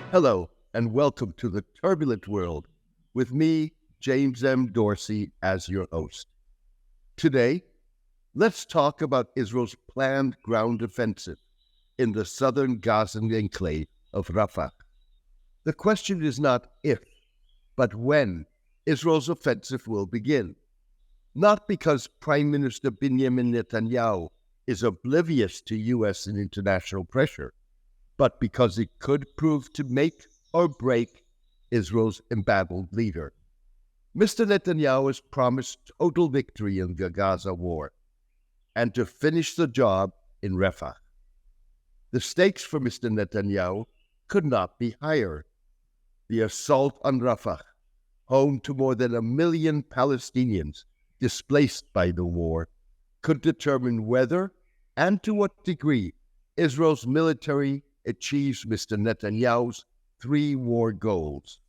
Hello, and welcome to the turbulent world with me, James M. Dorsey, as your host. Today, let's talk about Israel's planned ground offensive in the southern Gazan enclave of Rafah. The question is not if, but when Israel's offensive will begin. Not because Prime Minister Binyamin Netanyahu is oblivious to U.S. and international pressure, but because it could prove to make or break Israel's embattled leader. Mr. Netanyahu has promised total victory in the Gaza war and to finish the job in Rafah. The stakes for Mr. Netanyahu could not be higher. The assault on Rafah, home to more than 1 million Palestinians displaced by the war, could determine whether and to what degree Israel's military achieves Mr. Netanyahu's 3 war goals.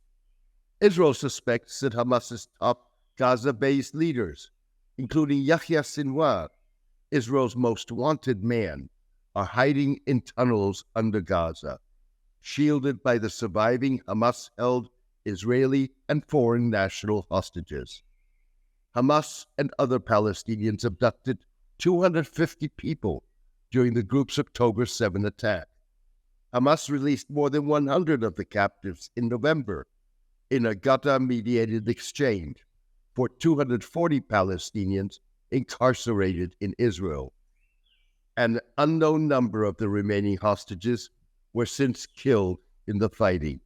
Israel suspects that Hamas's top Gaza-based leaders, including Yahya Sinwar, Israel's most wanted man, are hiding in tunnels under Gaza, shielded by the surviving Hamas-held Israeli and foreign national hostages. Hamas and other Palestinians abducted 250 people during the group's October 7 attack. Hamas released more than 100 of the captives in November in a Qatar-mediated exchange for 240 Palestinians incarcerated in Israel. An unknown number of the remaining hostages were since killed in the fighting.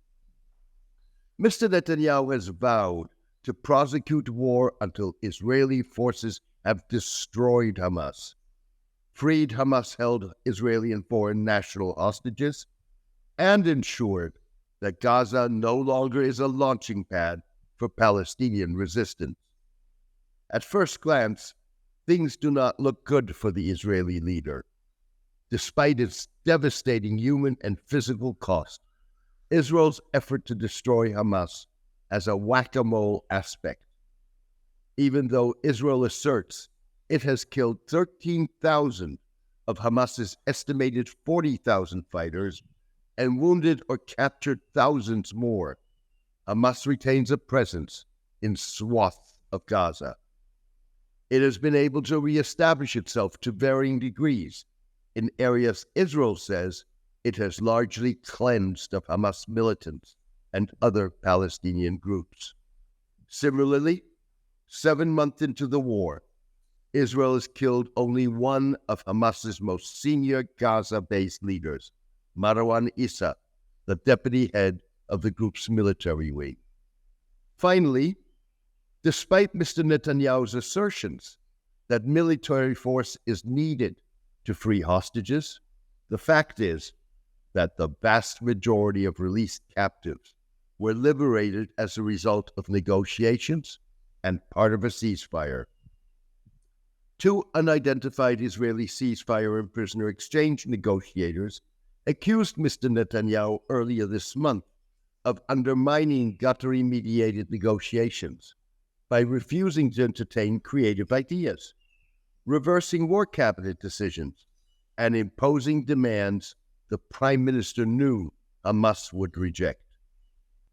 Mr. Netanyahu has vowed to prosecute war until Israeli forces have destroyed Hamas, freed Hamas-held Israeli and foreign national hostages, and ensured that Gaza no longer is a launching pad for Palestinian resistance. At first glance, things do not look good for the Israeli leader. Despite its devastating human and physical cost, Israel's effort to destroy Hamas has a whack-a-mole aspect. Even though Israel asserts it has killed 13,000 of Hamas's estimated 40,000 fighters and wounded or captured thousands more, Hamas retains a presence in swaths of Gaza. It has been able to reestablish itself to varying degrees in areas Israel says it has largely cleansed of Hamas militants and other Palestinian groups. Similarly, 7 months into the war, Israel has killed only one of Hamas's most senior Gaza-based leaders, Marwan Issa, the deputy head of the group's military wing. Finally, despite Mr. Netanyahu's assertions that military force is needed to free hostages, the fact is that the vast majority of released captives were liberated as a result of negotiations and part of a ceasefire. 2 unidentified Israeli ceasefire and prisoner exchange negotiators accused Mr. Netanyahu earlier this month of undermining Qatari-mediated negotiations by refusing to entertain creative ideas, reversing war cabinet decisions, and imposing demands the Prime Minister knew Hamas would reject.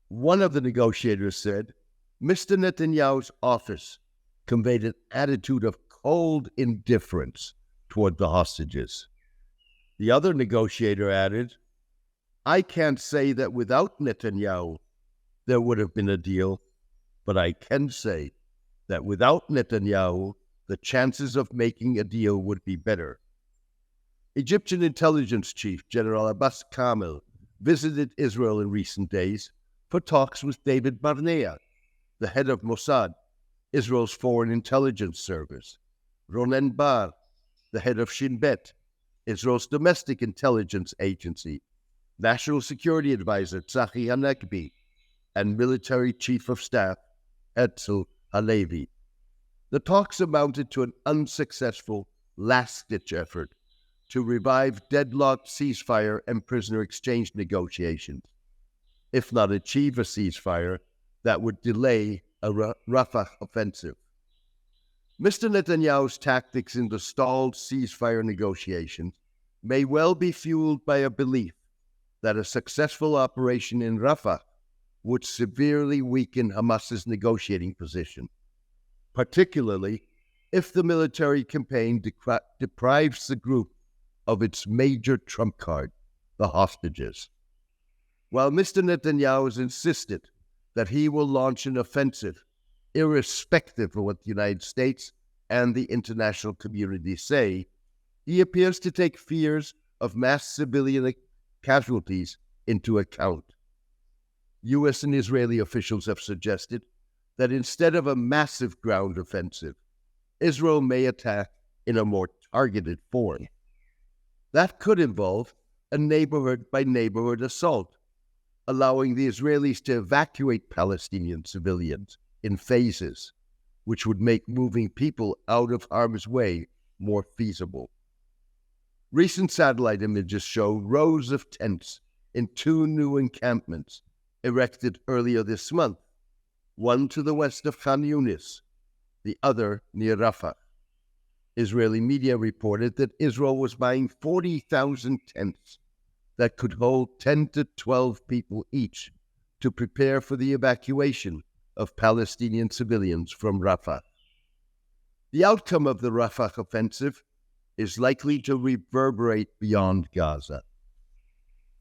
One of the negotiators said, Mr. Netanyahu's office conveyed an attitude of cold indifference toward the hostages. The other negotiator added, I can't say that without Netanyahu there would have been a deal, but I can say that without Netanyahu the chances of making a deal would be better. Egyptian intelligence chief General Abbas Kamel visited Israel in recent days for talks with David Barnea, the head of Mossad, Israel's foreign intelligence service, Ronen Bar, the head of Shin Bet, Israel's domestic intelligence agency, National Security Advisor Tzachi Hanegbi, and Military Chief of Staff Herzl Halevi. The talks amounted to an unsuccessful last-ditch effort to revive deadlocked ceasefire and prisoner exchange negotiations, if not achieve a ceasefire that would delay a Rafah offensive. Mr. Netanyahu's tactics in the stalled ceasefire negotiations may well be fueled by a belief that a successful operation in Rafah would severely weaken Hamas's negotiating position, particularly if the military campaign deprives the group of its major trump card, the hostages. While Mr. Netanyahu has insisted that he will launch an offensive, irrespective of what the United States and the international community say, he appears to take fears of mass civilian casualties into account. U.S. and Israeli officials have suggested that instead of a massive ground offensive, Israel may attack in a more targeted form. That could involve a neighborhood-by-neighborhood assault, allowing the Israelis to evacuate Palestinian civilians in phases, which would make moving people out of harm's way more feasible. Recent satellite images show rows of tents in two new encampments erected earlier this month, one to the west of Khan Yunis, the other near Rafah. Israeli media reported that Israel was buying 40,000 tents that could hold 10 to 12 people each to prepare for the evacuation of Palestinian civilians from Rafah. The outcome of the Rafah offensive is likely to reverberate beyond Gaza.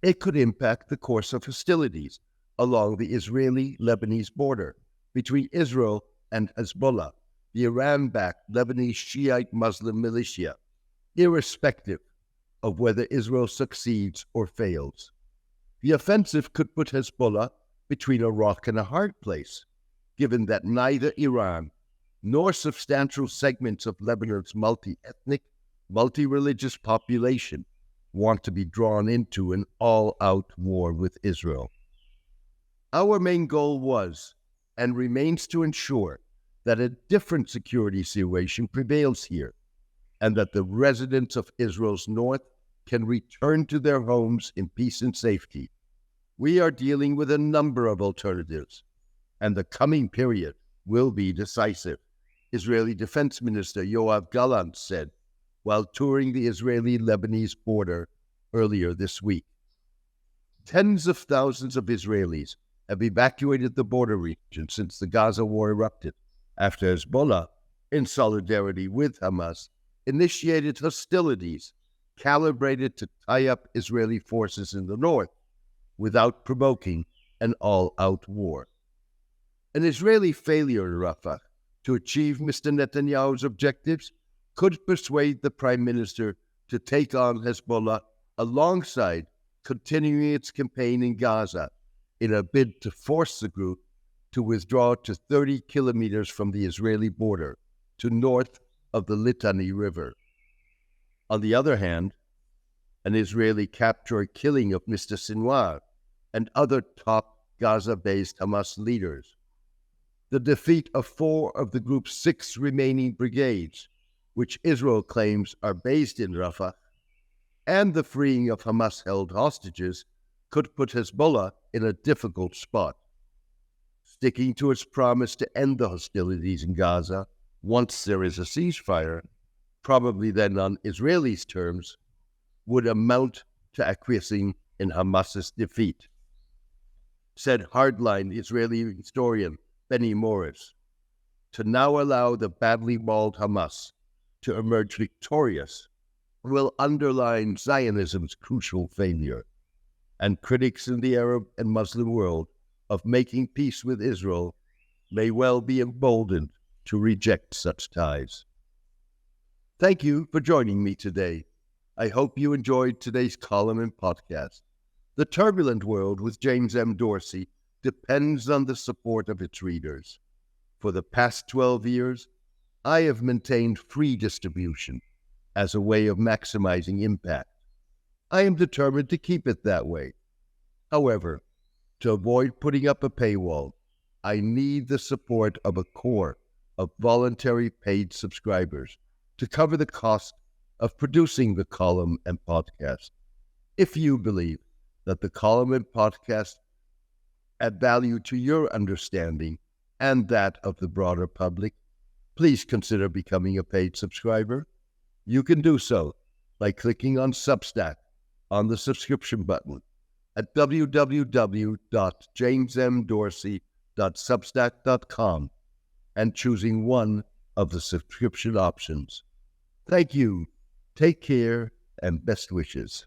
It could impact the course of hostilities along the Israeli-Lebanese border between Israel and Hezbollah, the Iran-backed Lebanese Shiite Muslim militia, irrespective of whether Israel succeeds or fails. The offensive could put Hezbollah between a rock and a hard place, given that neither Iran nor substantial segments of Lebanon's multi-ethnic, multi-religious population want to be drawn into an all-out war with Israel. Our main goal was and remains to ensure that a different security situation prevails here, and that the residents of Israel's north can return to their homes in peace and safety. We are dealing with a number of alternatives, and the coming period will be decisive, Israeli Defense Minister Yoav Gallant said while touring the Israeli-Lebanese border earlier this week. Tens of thousands of Israelis have evacuated the border region since the Gaza war erupted, after Hezbollah, in solidarity with Hamas, initiated hostilities calibrated to tie up Israeli forces in the north without provoking an all-out war. An Israeli failure in Rafah to achieve Mr. Netanyahu's objectives could persuade the Prime Minister to take on Hezbollah alongside continuing its campaign in Gaza in a bid to force the group to withdraw to 30 kilometers from the Israeli border to north of the Litani River. On the other hand, an Israeli capture or killing of Mr. Sinwar and other top Gaza-based Hamas leaders, the defeat of 4 of the group's 6 remaining brigades, which Israel claims are based in Rafah, and the freeing of Hamas-held hostages could put Hezbollah in a difficult spot. Sticking to its promise to end the hostilities in Gaza once there is a ceasefire, probably then on Israelis' terms, would amount to acquiescing in Hamas's defeat, said hardline Israeli historian Benny Morris. To now allow the badly mauled Hamas to emerge victorious will underline Zionism's crucial failure, and critics in the Arab and Muslim world of making peace with Israel may well be emboldened to reject such ties. Thank you for joining me today. I hope you enjoyed today's column and podcast. The Turbulent World with James M. Dorsey depends on the support of its readers. For the past 12 years, I have maintained free distribution as a way of maximizing impact. I am determined to keep it that way. However, to avoid putting up a paywall, I need the support of a core of voluntary paid subscribers to cover the cost of producing the column and podcast. If you believe that the column and podcast add value to your understanding and that of the broader public, please consider becoming a paid subscriber. You can do so by clicking on Substack on the subscription button at www.jamesmdorsey.substack.com and choosing one of the subscription options. Thank you. Take care and best wishes.